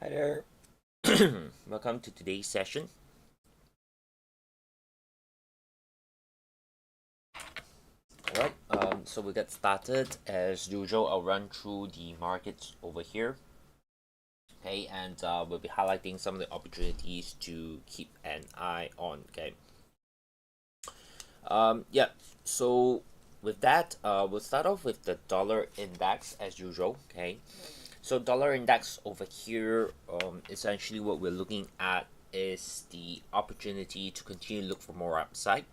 Hi there. Welcome to today's session. Alright, so we get started. As usual, I'll run through the markets over here. Okay, and we'll be highlighting some of the opportunities to keep an eye on. Okay. Yeah, so with that, we'll start off with the dollar index as usual. Okay. So dollar index over here, essentially what we're looking at is the opportunity to continue to look for more upside.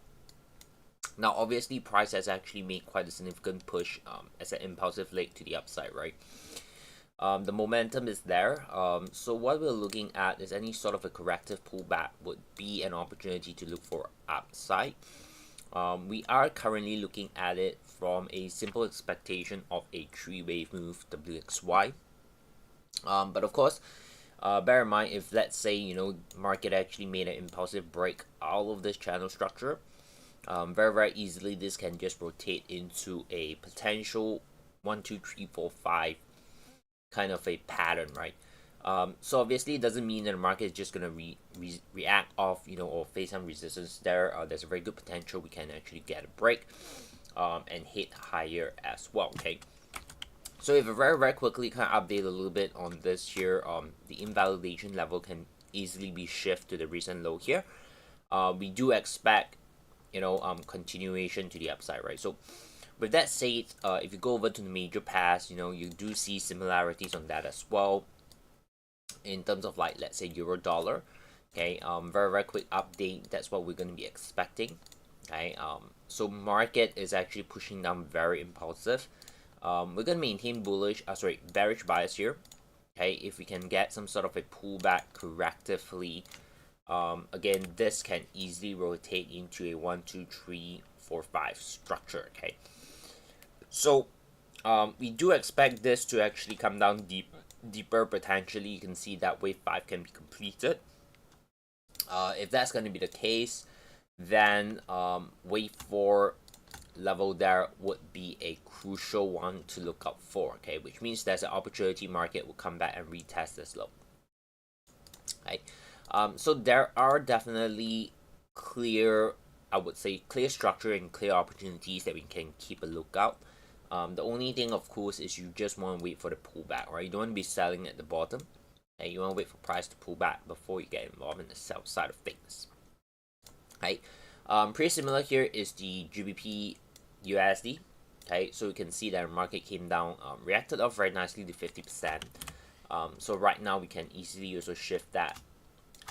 Now, obviously, price has actually made quite a significant push as an impulsive leg to the upside, right? The momentum is there. So what we're looking at is any sort of a corrective pullback would be an opportunity to look for upside. We are currently looking at it from a simple expectation of a three-wave move WXY. But of course, bear in mind if let's say market actually made an impulsive break out of this channel structure, very easily this can just rotate into a potential 1 2 3 4 5 kind of a pattern, right? So obviously it doesn't mean that the market is just gonna react off or face some resistance there. There's a very good potential we can actually get a break and hit higher as well. Okay, so if I very quickly kind of update a little bit on this here, the invalidation level can easily be shifted to the recent low here. We do expect continuation to the upside, right? So with that said, if you go over to the major pairs, you do see similarities on that as well in terms of, like, let's say euro dollar. Okay, very quick update. That's what we're going to be expecting. Okay, so market is actually pushing down very impulsive. We're going to maintain bearish bias here. Okay, if we can get some sort of a pullback correctively, again, this can easily rotate into a 1 2 3 4 5 structure. Okay, so we do expect this to actually come down deeper. Potentially you can see that wave 5 can be completed. If that's going to be the case, then wave 4 level there would be a crucial one to look out for. Okay, which means there's an opportunity market will come back and retest this low. Okay, so there are definitely clear, I would say, clear structure and clear opportunities that we can keep a lookout. The only thing, of course, is you just want to wait for the pullback, right? You don't want to be selling at the bottom. Okay, you want to wait for price to pull back before you get involved in the sell side of things. Okay, pretty similar here is the GBP USD. Okay, so you can see that the market came down, reacted off very nicely to 50%. So right now we can easily also shift that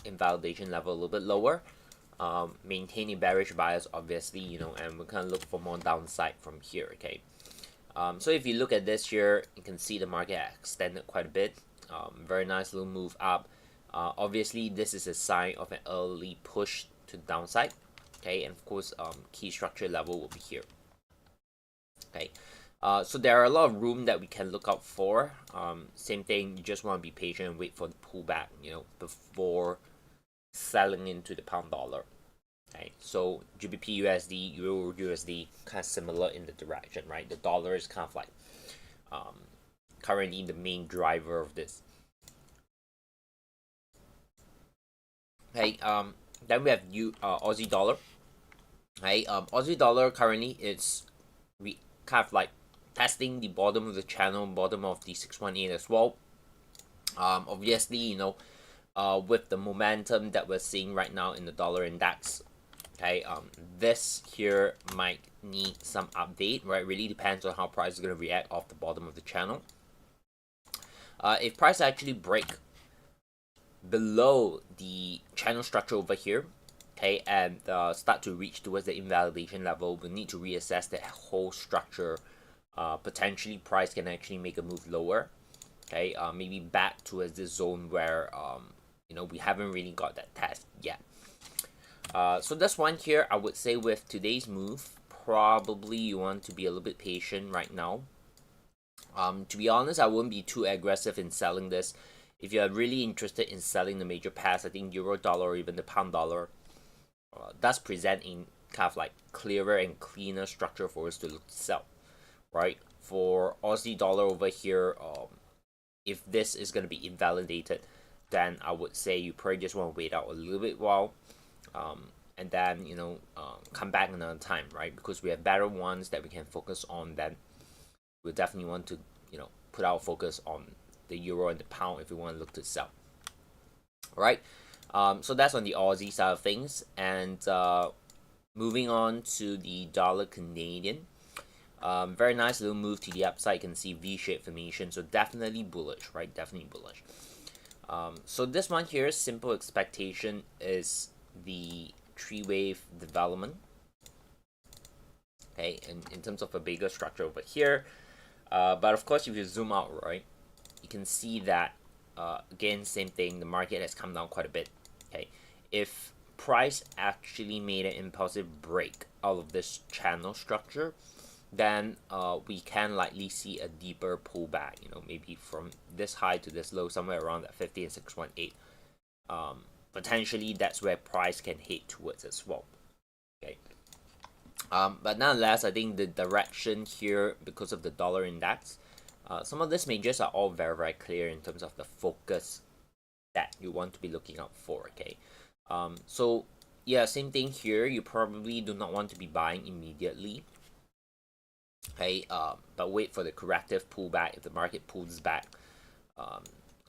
invalidation level a little bit lower, maintain a bearish bias, obviously, and we're gonna look for more downside from here. Okay, so if you look at this here, you can see the market extended quite a bit. Very nice little move up. Obviously this is a sign of an early push to the downside. Okay, and of course key structure level will be here. Okay, so there are a lot of room that we can look out for. Same thing, you just want to be patient and wait for the pullback, before selling into the pound dollar. Okay, so GBP USD, Euro USD, kind of similar in the direction, right? The dollar is kind of like currently the main driver of this. Okay, then we have Aussie dollar. Okay, Aussie dollar currently it's kind of like testing the bottom of the channel, bottom of the 618 as well. Obviously, with the momentum that we're seeing right now in the dollar index, okay, this here might need some update, right? Really depends on how price is going to react off the bottom of the channel. If price actually break below the channel structure over here, okay, and start to reach towards the invalidation level, we need to reassess the whole structure. Potentially price can actually make a move lower. Okay, maybe back towards this zone where we haven't really got that test yet. So this one here, I would say with today's move, probably you want to be a little bit patient right now. To be honest, I wouldn't be too aggressive in selling this. If you're really interested in selling the major pairs, I think euro dollar or even the pound dollar does present in kind of like clearer and cleaner structure for us to look to sell, right? For Aussie dollar over here, if this is going to be invalidated, then I would say you probably just want to wait out a little bit while, and then come back another time, right? Because we have better ones that we can focus on. Then we definitely want to put our focus on the euro and the pound if we want to look to sell. All right. So that's on the Aussie side of things, and moving on to the dollar Canadian. Very nice little move to the upside. You can see V-shaped formation, so definitely bullish, right? Definitely bullish. So this one here, simple expectation is the three-wave development. Okay, in terms of a bigger structure over here. But of course, if you zoom out, right, you can see that, again, same thing, the market has come down quite a bit. Okay, if price actually made an impulsive break out of this channel structure, then we can likely see a deeper pullback, maybe from this high to this low, somewhere around that 50 and 618. Potentially, that's where price can head towards as well. Okay. But nonetheless, I think the direction here, because of the dollar index, some of these majors are all very, very clear in terms of the focus that you want to be looking out for. Okay. So yeah, same thing here. You probably do not want to be buying immediately. Okay, but wait for the corrective pullback. If the market pulls back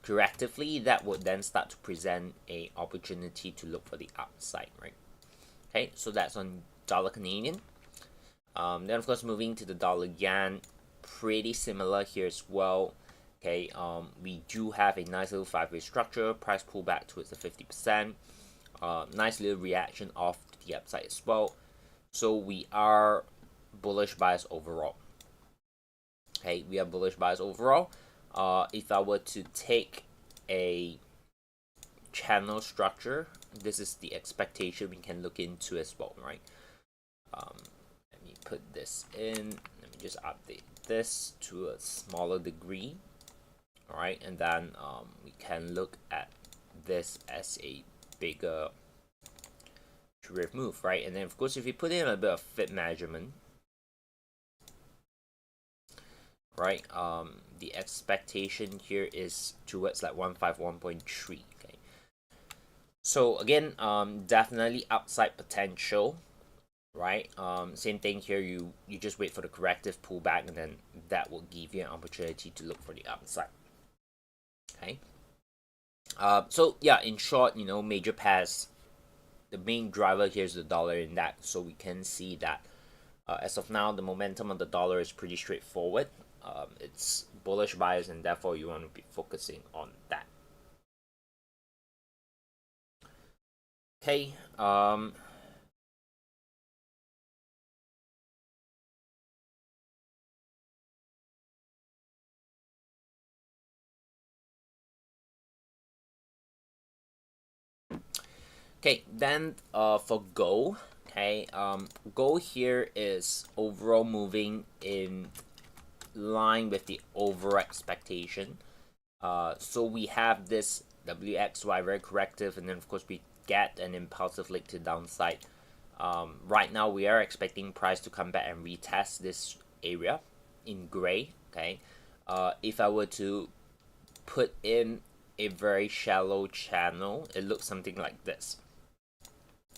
correctively, that would then start to present a opportunity to look for the upside, right? Okay, so that's on dollar Canadian. Then of course, moving to the dollar yen, pretty similar here as well. Okay, we do have a nice little five-way structure, price pullback towards the 50%. Nice little reaction off to the upside as well. So we are bullish bias overall. Okay, we are bullish bias overall. If I were to take a channel structure, this is the expectation we can look into as well, right? Let me put this in. Let me just update this to a smaller degree. All right, and then we can look at this as a bigger derivative move, right? And then of course, if you put in a bit of fit measurement, right, the expectation here is towards like 151.3. Okay, so again, definitely upside potential, right? Same thing here, you just wait for the corrective pullback, and then that will give you an opportunity to look for the upside. Okay, so yeah, in short, major pairs, the main driver here is the dollar index. So we can see that as of now, the momentum of the dollar is pretty straightforward. It's bullish bias, and therefore you want to be focusing on that. Okay. Okay, then for gold, okay, gold here is overall moving in line with the over expectation. So we have this WXY very corrective, and then of course we get an impulsive lick to downside. Right now we are expecting price to come back and retest this area in gray. Okay, if I were to put in a very shallow channel, it looks something like this.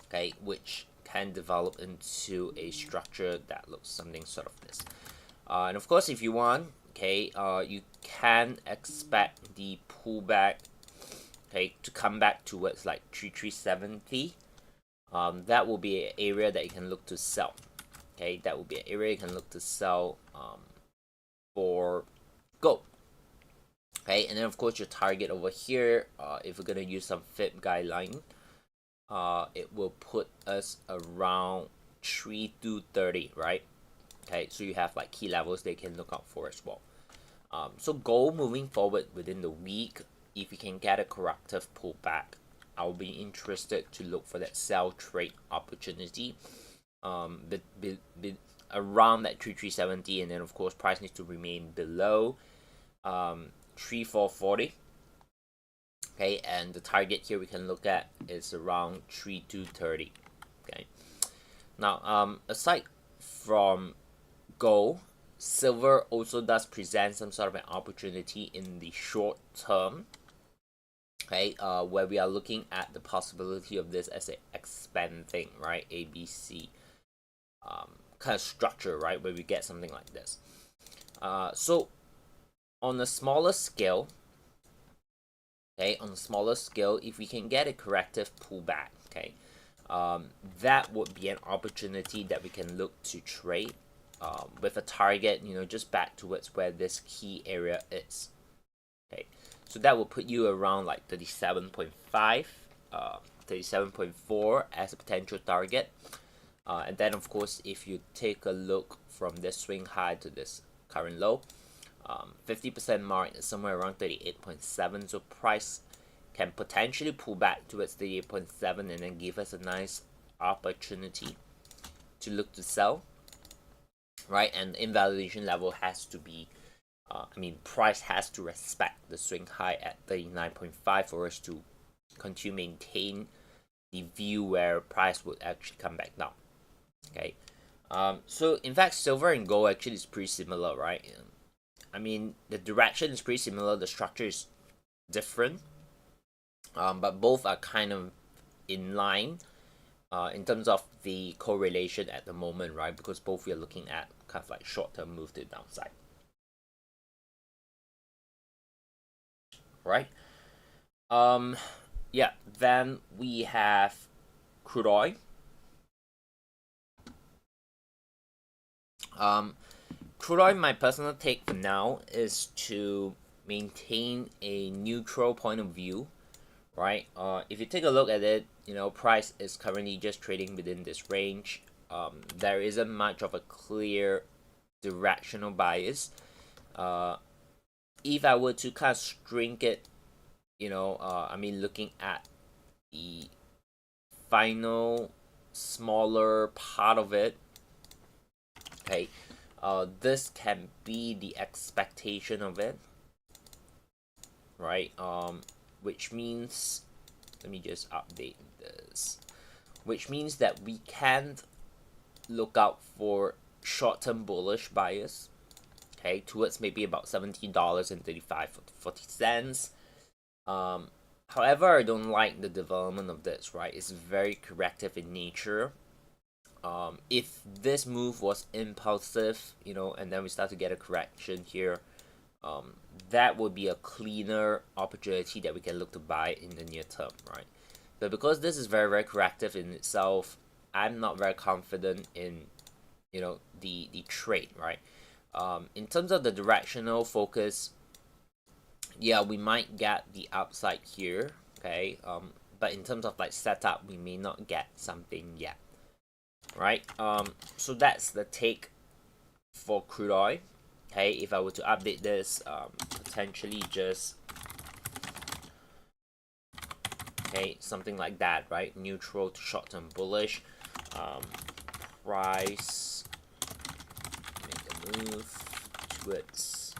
Okay, which can develop into a structure that looks something sort of this. And of course, if you want, okay, you can expect the pullback, okay, to come back towards like 3370. That will be an area that you can look to sell. Okay, that will be an area you can look to sell for gold. Okay, and then of course your target over here, if we're gonna use some FIB guideline, it will put us around 3230, right? Okay, so you have like key levels they can look out for as well. So gold moving forward within the week, if you can get a corrective pullback, I'll be interested to look for that sell trade opportunity. Around that 3370, and then of course price needs to remain below 3440. Okay, and the target here we can look at is around 3230. Okay, now aside from gold, silver also does present some sort of an opportunity in the short term. okay, where we are looking at the possibility of this as a expanding, right, ABC kind of structure, right, where we get something like this. So on a smaller scale, okay, on a smaller scale, if we can get a corrective pullback, okay, that would be an opportunity that we can look to trade with a target, just back towards where this key area is. Okay, so that will put you around like 37.5, 37.4 as a potential target. And then, of course, if you take a look from this swing high to this current low, 50% mark is somewhere around 38.7. So price can potentially pull back towards 38.7 and then give us a nice opportunity to look to sell, right? And the invalidation level has to be, price has to respect the swing high at 39.5 for us to continue maintain the view where price would actually come back down. Okay, so in fact, silver and gold actually is pretty similar, right? The direction is pretty similar. The structure is different, but both are kind of in line in terms of the correlation at the moment, right? Because both we are looking at kind of like short-term move to the downside, right? Yeah. Then we have crude oil. Crude oil, my personal take for now is to maintain a neutral point of view, right? If you take a look at it, price is currently just trading within this range. There isn't much of a clear directional bias. If I were to kind of shrink it, looking at the final smaller part of it, okay, this can be the expectation of it, right? Which means, let me just update this, which means that we can't look out for short-term bullish bias, okay, towards maybe about $17.35-40. However, I don't like the development of this, right? It's very corrective in nature. If this move was impulsive, and then we start to get a correction here, that would be a cleaner opportunity that we can look to buy in the near term, right? But because this is very, very corrective in itself, I'm not very confident in, the trade, right? In terms of the directional focus, yeah, we might get the upside here, okay? But in terms of like setup, we may not get something yet, right? So that's the take for crude oil. Okay, if I were to update this, potentially just, okay, something like that, right? Neutral to short-term bullish. Price make a move towards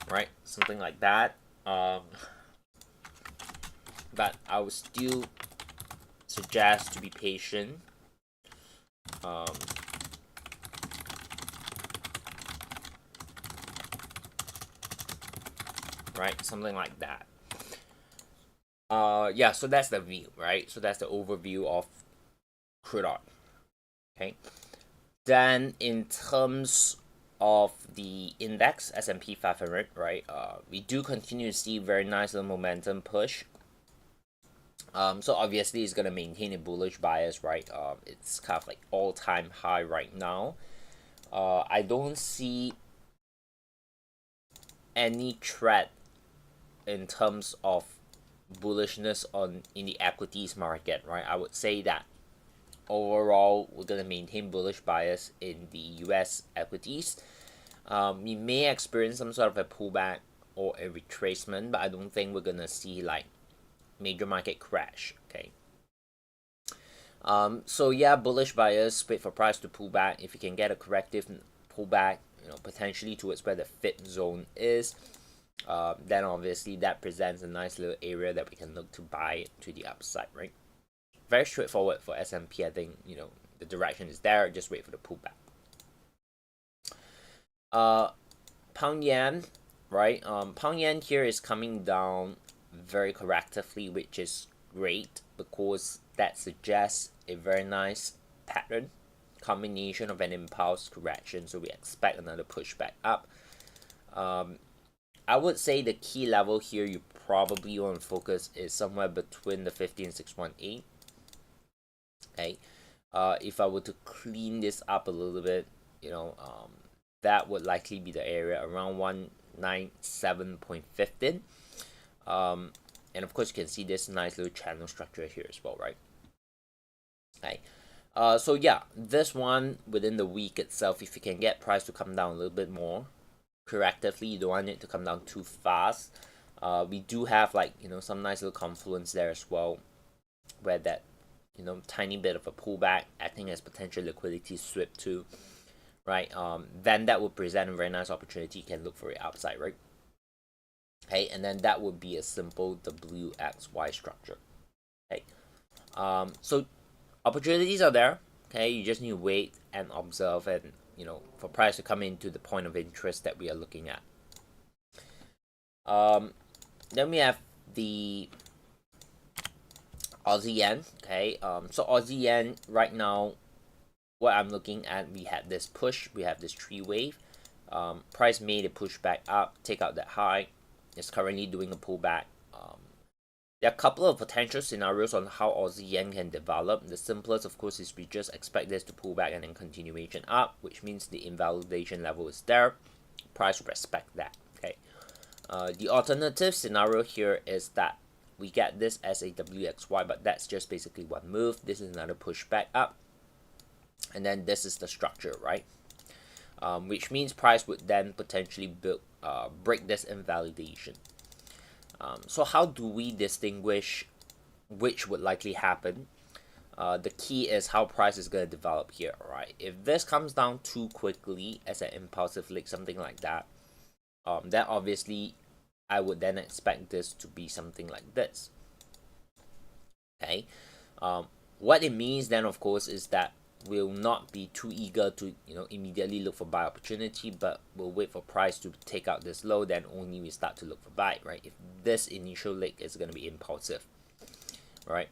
right, something like that. But I would still suggest to be patient. Right, something like that. Yeah, so that's the view, right? So that's the overview of crude oil. Okay. Then in terms of the index S&P 500, right? We do continue to see very nice little momentum push. So obviously it's gonna maintain a bullish bias, right? It's kind of like all-time high right now. I don't see any threat in terms of bullishness in the equities market, right? I would say that overall we're gonna maintain bullish bias in the US equities. We may experience some sort of a pullback or a retracement, but I don't think we're gonna see like major market crash. Okay. So yeah, bullish bias, wait for price to pull back. If you can get a corrective pullback, potentially towards where the fit zone is, then obviously that presents a nice little area that we can look to buy to the upside, right? Very straightforward for S&P. I think the direction is there. Just wait for the pullback. Uh, Pound yen, right? Pound yen here is coming down very correctively, which is great because that suggests a very nice pattern combination of an impulse correction. So we expect another pushback up. I would say the key level here you probably want to focus is somewhere between the 50 and 618. Okay. If I were to clean this up a little bit, that would likely be the area around 197.15. And of course, you can see this nice little channel structure here as well, right? Okay. So yeah, this one within the week itself, if you can get price to come down a little bit more correctively, you don't want it to come down too fast. We do have some nice little confluence there as well, where that tiny bit of a pullback acting as potential liquidity sweep too, right? Then that would present a very nice opportunity. You can look for it outside, right? Okay, and then that would be a simple WXY structure. Okay, so opportunities are there. Okay, you just need to wait and observe, and for price to come into the point of interest that we are looking at. Then we have the Aussie yen. Okay, so Aussie yen right now, what I'm looking at, we had this push, we have this tree wave. Price made a push back up, take out that high. It's currently doing a pullback. There are a couple of potential scenarios on how Aussie yen can develop. The simplest, of course, is we just expect this to pull back and then continuation up, which means the invalidation level is there. Price will respect that. Okay. The alternative scenario here is that we get this as a WXY, but that's just basically one move. This is another pushback up, and then this is the structure, right? Which means price would then potentially break this invalidation. So how do we distinguish which would likely happen? The key is how price is going to develop here, right? If this comes down too quickly as an impulsive lick, something like that, then obviously I would then expect this to be something like this. Okay, what it means then, of course, is that we'll not be too eager to immediately look for buy opportunity, but we'll wait for price to take out this low, then only we start to look for buy, right? If this initial leg is going to be impulsive, right?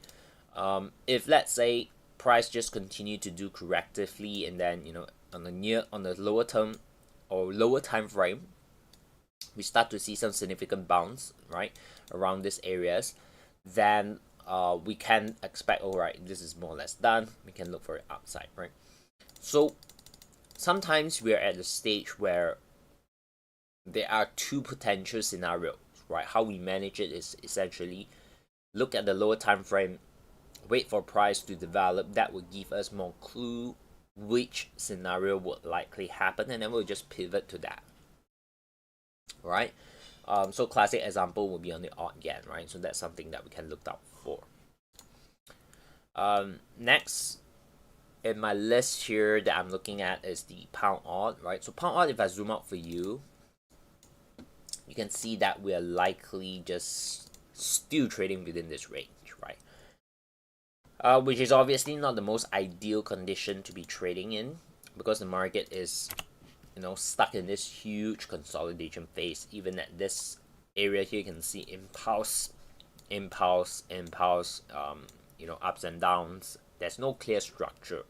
If let's say price just continue to do correctively, and then on the lower term or lower time frame, we start to see some significant bounce, right, around these areas, then we can expect, all right, this is more or less done. We can look for it outside, right? So sometimes we're at the stage where there are two potential scenarios, right? How we manage it is essentially look at the lower time frame, wait for price to develop. That would give us more clue which scenario would likely happen, and then we'll just pivot to that, right? So classic example would be on the odd yen, right? So that's something that we can look out for. Next in my list here that I'm looking at is the pound odd, right? So pound odd, if I zoom out for you, you can see that we are likely just still trading within this range, right? Which is obviously not the most ideal condition to be trading in, because the market is stuck in this huge consolidation phase. Even at this area here, you can see impulse, ups and downs. There's no clear structure.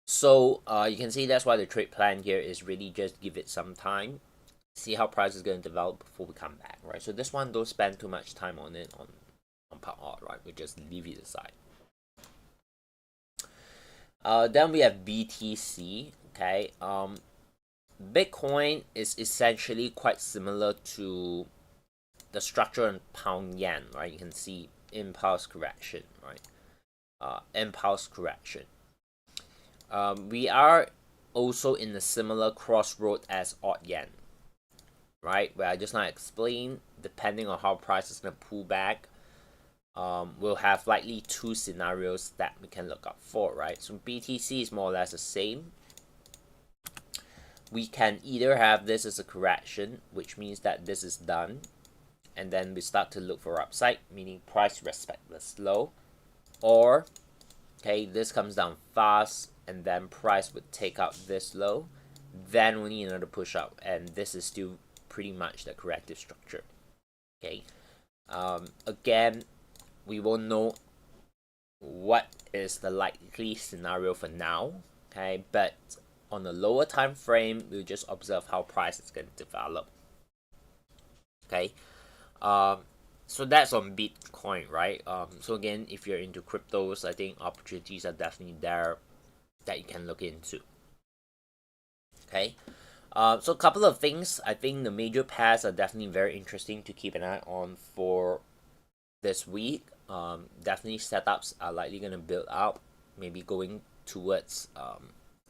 So you can see that's why the trade plan here is really just give it some time, see how price is going to develop before we come back, right? So this one, don't spend too much time on it on pound odd, right? We just leave it aside. Then we have BTC. Okay, Bitcoin is essentially quite similar to the structure in pound yen, right? You can see impulse correction, right? Impulse correction. We are also in a similar crossroad as odd yen, right? Where I just now explained, depending on how price is going to pull back, we'll have likely two scenarios that we can look out for, right? So BTC is more or less the same. We can either have this as a correction, which means that this is done, and then we start to look for upside, meaning price respect this low, or okay, this comes down fast and then price would take out this low, then only another push up, and this is still pretty much the corrective structure. Okay, again, we won't know what is the likely scenario for now. Okay, but on the lower time frame, we'll just observe how price is going to develop. Okay, so that's on Bitcoin, right? So again, if you're into cryptos, I think opportunities are definitely there that you can look into. Okay, so a couple of things. I think the major pairs are definitely very interesting to keep an eye on for this week. Definitely setups are likely going to build out, maybe going towards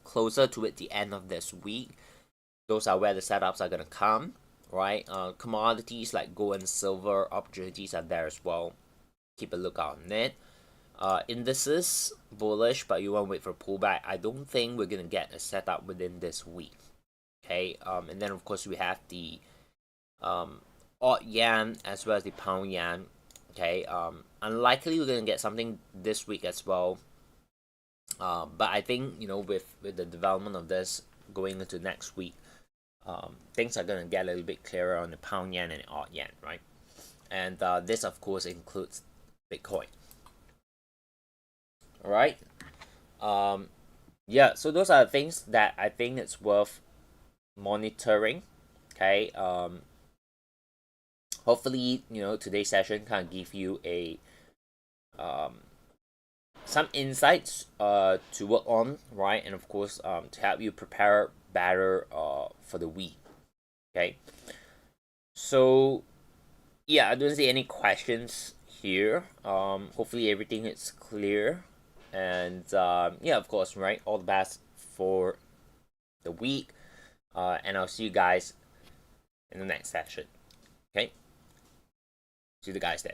closer to the end of this week. Those are where the setups are going to come, right? Commodities like gold and silver opportunities are there as well. Keep a lookout on it. Indices bullish, but you want to wait for pullback. I don't think we're gonna get a setup within this week. Okay. And then of course we have the odd yen as well as the pound yen. Okay. Unlikely we're gonna get something this week as well. But I think with the development of this going into next week, things are gonna get a little bit clearer on the pound yen and the odd yen, right? And this of course includes Bitcoin. All right. Yeah. So those are the things that I think it's worth monitoring. Okay. Hopefully, today's session kind of give you a some insights to work on, right? And of course, to help you prepare better for the week. Okay. So yeah, I don't see any questions here. Hopefully everything is clear. And yeah, of course, right? All the best for the week. And I'll see you guys in the next session. Okay? See you guys then.